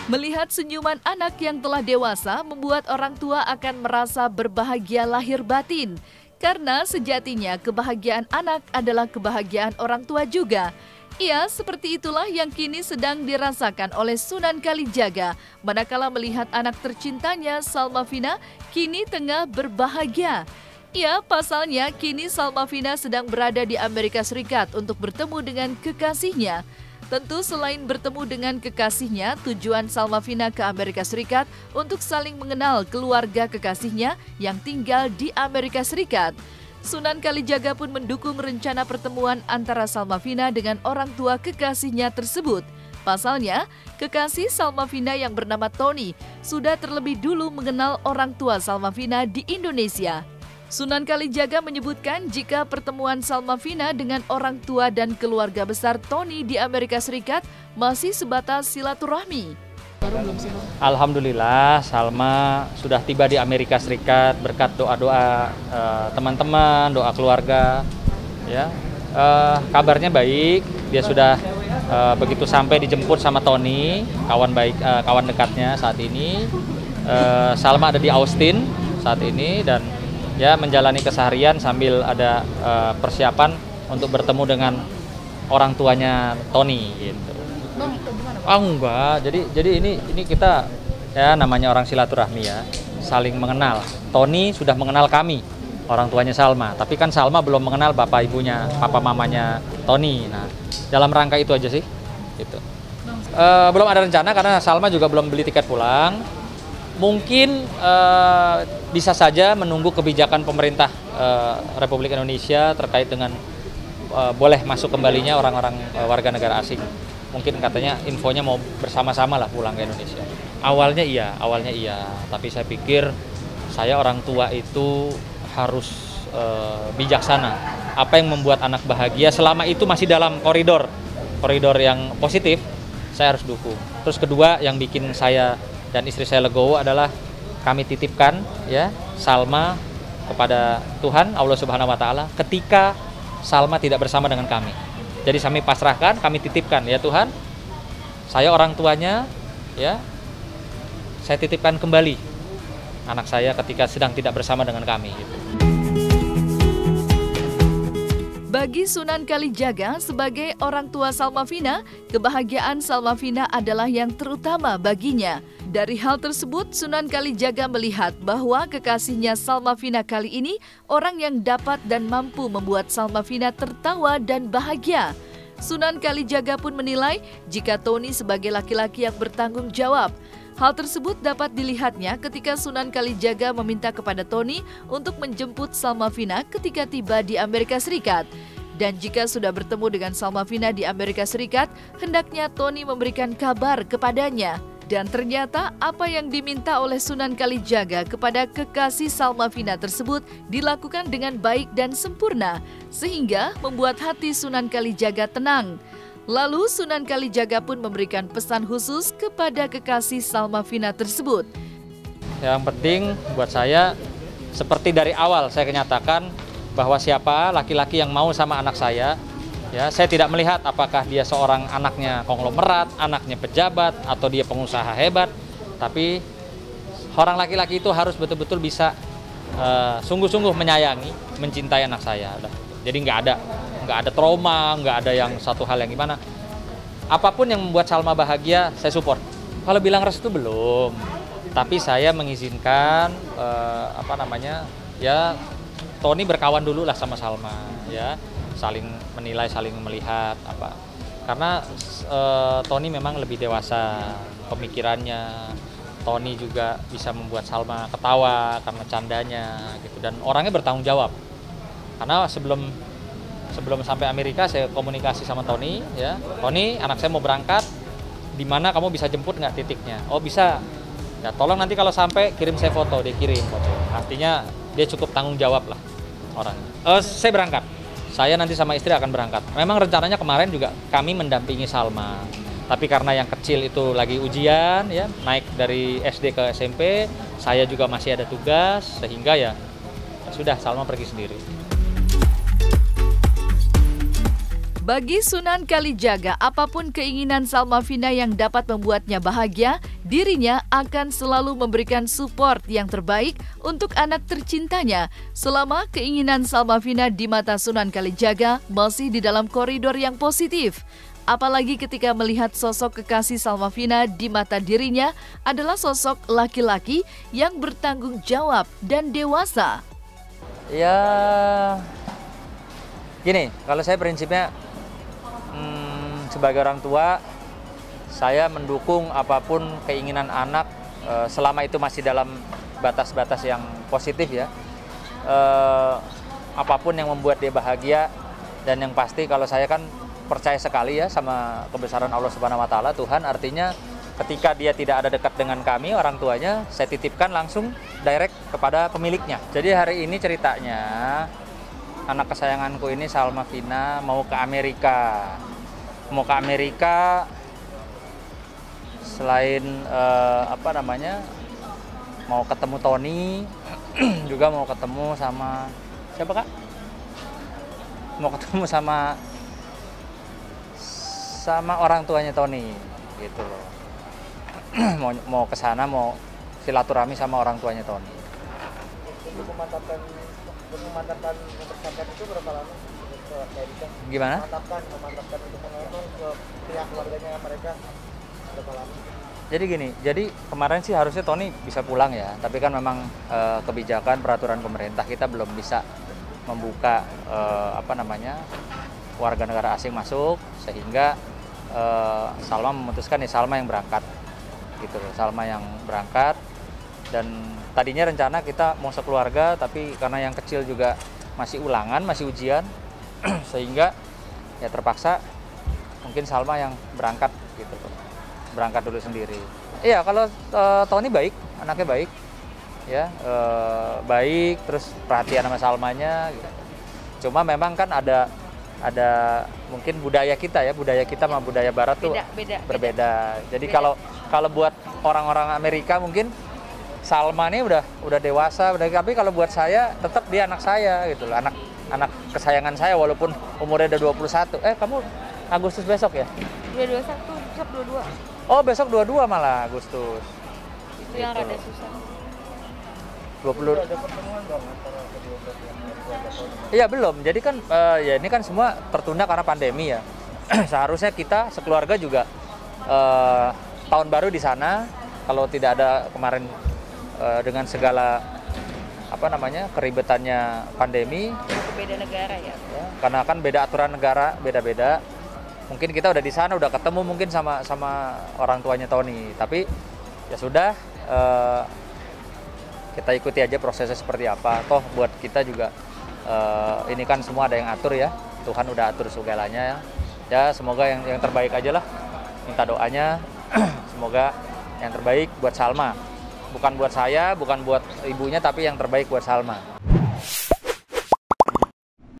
Melihat senyuman anak yang telah dewasa membuat orang tua akan merasa berbahagia lahir batin. Karena sejatinya kebahagiaan anak adalah kebahagiaan orang tua juga. Ya, seperti itulah yang kini sedang dirasakan oleh Sunan Kalijaga manakala melihat anak tercintanya Salma Vina kini tengah berbahagia. Ya, pasalnya kini Salma Vina sedang berada di Amerika Serikat untuk bertemu dengan kekasihnya. Tentu selain bertemu dengan kekasihnya, tujuan Salma Vina ke Amerika Serikat untuk saling mengenal keluarga kekasihnya yang tinggal di Amerika Serikat. Sunan Kalijaga pun mendukung rencana pertemuan antara Salma Vina dengan orang tua kekasihnya tersebut. Pasalnya, kekasih Salma Vina yang bernama Tony sudah terlebih dulu mengenal orang tua Salma Vina di Indonesia. Sunan Kalijaga menyebutkan jika pertemuan Salma Vina dengan orang tua dan keluarga besar Tony di Amerika Serikat masih sebatas silaturahmi. Alhamdulillah, Salma sudah tiba di Amerika Serikat berkat doa-doa teman-teman, doa keluarga. Ya, kabarnya baik. Dia sudah begitu sampai dijemput sama Tony, kawan dekatnya saat ini. Salma ada di Austin saat ini dan ya menjalani keseharian sambil ada persiapan untuk bertemu dengan orang tuanya Tony gitu. Enggak. Jadi ini kita ya namanya orang silaturahmi ya, saling mengenal. Tony sudah mengenal kami, orang tuanya Salma, tapi kan Salma belum mengenal bapak ibunya, papa mamanya Tony. Nah, dalam rangka itu aja sih. Gitu. Belum ada rencana karena Salma juga belum beli tiket pulang. Mungkin bisa saja menunggu kebijakan pemerintah Republik Indonesia terkait dengan boleh masuk kembalinya orang-orang warga negara asing. Mungkin katanya infonya mau bersama-sama lah pulang ke Indonesia. Awalnya iya. Tapi saya pikir saya orang tua itu harus bijaksana. Apa yang membuat anak bahagia selama itu masih dalam koridor yang positif, saya harus dukung. Terus kedua yang bikin saya dan istri saya legowo adalah kami titipkan ya Salma kepada Tuhan Allah Subhanahu wa taala ketika Salma tidak bersama dengan kami. Jadi kami pasrahkan, kami titipkan ya Tuhan. Saya orang tuanya ya. Saya titipkan kembali anak saya ketika sedang tidak bersama dengan kami gitu. Bagi Sunan Kalijaga sebagai orang tua Salma Vina, kebahagiaan Salma Vina adalah yang terutama baginya. Dari hal tersebut, Sunan Kalijaga melihat bahwa kekasihnya Salma Vina kali ini orang yang dapat dan mampu membuat Salma Vina tertawa dan bahagia. Sunan Kalijaga pun menilai jika Tony sebagai laki-laki yang bertanggung jawab. Hal tersebut dapat dilihatnya ketika Sunan Kalijaga meminta kepada Tony untuk menjemput Salma Vina ketika tiba di Amerika Serikat. Dan jika sudah bertemu dengan Salma Vina di Amerika Serikat, hendaknya Tony memberikan kabar kepadanya. Dan ternyata apa yang diminta oleh Sunan Kalijaga kepada kekasih Salma Vina tersebut dilakukan dengan baik dan sempurna, sehingga membuat hati Sunan Kalijaga tenang. Lalu Sunan Kalijaga pun memberikan pesan khusus kepada kekasih Salma Vina tersebut. Yang penting buat saya, seperti dari awal saya nyatakan bahwa siapa laki-laki yang mau sama anak saya, ya, saya tidak melihat apakah dia seorang anaknya konglomerat, anaknya pejabat, atau dia pengusaha hebat. Tapi orang laki-laki itu harus betul-betul bisa sungguh-sungguh menyayangi, mencintai anak saya. Jadi nggak ada trauma, nggak ada yang satu hal yang gimana. Apapun yang membuat Salma bahagia, saya support. Kalau bilang restu belum, tapi saya mengizinkan ya Tony berkawan dulu lah sama Salma, ya. Saling menilai, saling melihat apa. Karena Tony memang lebih dewasa pemikirannya. Tony juga bisa membuat Salma ketawa karena candanya gitu, dan orangnya bertanggung jawab. Karena sebelum sampai Amerika saya komunikasi sama Tony, ya. Tony, anak saya mau berangkat, di mana kamu bisa jemput nggak titiknya? Oh, bisa. Ya, tolong nanti kalau sampai kirim saya foto, dia kirim foto. Artinya dia cukup tanggung jawab lah orangnya. Saya berangkat. Saya nanti sama istri akan berangkat. Memang rencananya kemarin juga kami mendampingi Salma. Tapi karena yang kecil itu lagi ujian, ya, naik dari SD ke SMP, saya juga masih ada tugas, sehingga ya sudah Salma pergi sendiri. Bagi Sunan Kalijaga, apapun keinginan Salma Vina yang dapat membuatnya bahagia, dirinya akan selalu memberikan support yang terbaik untuk anak tercintanya selama keinginan Salma Vina di mata Sunan Kalijaga masih di dalam koridor yang positif. Apalagi ketika melihat sosok kekasih Salma Vina di mata dirinya adalah sosok laki-laki yang bertanggung jawab dan dewasa. Ya, gini, kalau saya prinsipnya sebagai orang tua, saya mendukung apapun keinginan anak selama itu masih dalam batas-batas yang positif ya. Apapun yang membuat dia bahagia, dan yang pasti kalau saya kan percaya sekali ya sama kebesaran Allah Subhanahu wa taala, Tuhan, artinya ketika dia tidak ada dekat dengan kami orang tuanya, saya titipkan langsung direct kepada pemiliknya. Jadi hari ini ceritanya anak kesayanganku ini Salma Vina mau ke Amerika. Selain mau ketemu Tony, juga mau ketemu sama siapa Kak? Mau ketemu sama orang tuanya Tony gitu loh. mau ke sana, mau silaturahmi sama orang tuanya Tony. Untuk memantapkan mempersatukan itu berapa lama? Gimana? Memantapkan untuk mengenal ke pihak keluarganya mereka berapa lama? Jadi gini, kemarin sih harusnya Tony bisa pulang ya, tapi kan memang kebijakan peraturan pemerintah kita belum bisa membuka warga negara asing masuk, sehingga Salma memutuskan Salma yang berangkat gitu loh. Salma yang berangkat, dan tadinya rencana kita mau sekeluarga, tapi karena yang kecil juga masih ulangan, masih ujian, sehingga ya terpaksa mungkin Salma yang berangkat gitu loh. Berangkat dulu sendiri. Iya, kalau Tony baik, anaknya baik ya, baik, terus perhatian sama Salmanya gitu. Cuma memang kan ada mungkin budaya kita sama budaya barat tuh berbeda. Jadi kalau buat orang-orang Amerika mungkin Salma ini udah dewasa, tapi kalau buat saya tetap dia anak saya gitu loh, anak kesayangan saya walaupun umurnya udah 21. Kamu Agustus besok ya? 21, besok 22. Oh, besok 22 malah Agustus. Itu yang rada susah. 20. Ada pertemuan dong antara kedua belah pihak. Iya belum. Jadi kan ya ini kan semua tertunda karena pandemi ya. Seharusnya kita sekeluarga juga tahun baru di sana. Kalau tidak ada kemarin dengan segala keribetannya pandemi. Beda negara ya. Karena kan beda aturan negara, beda-beda. Mungkin kita udah di sana, udah ketemu mungkin sama orang tuanya Tony. Tapi ya sudah, kita ikuti aja prosesnya seperti apa. Toh buat kita juga ini kan semua ada yang atur ya. Tuhan udah atur segalanya ya. Ya semoga yang terbaik aja lah. Minta doanya, semoga yang terbaik buat Salma. Bukan buat saya, bukan buat ibunya, tapi yang terbaik buat Salma.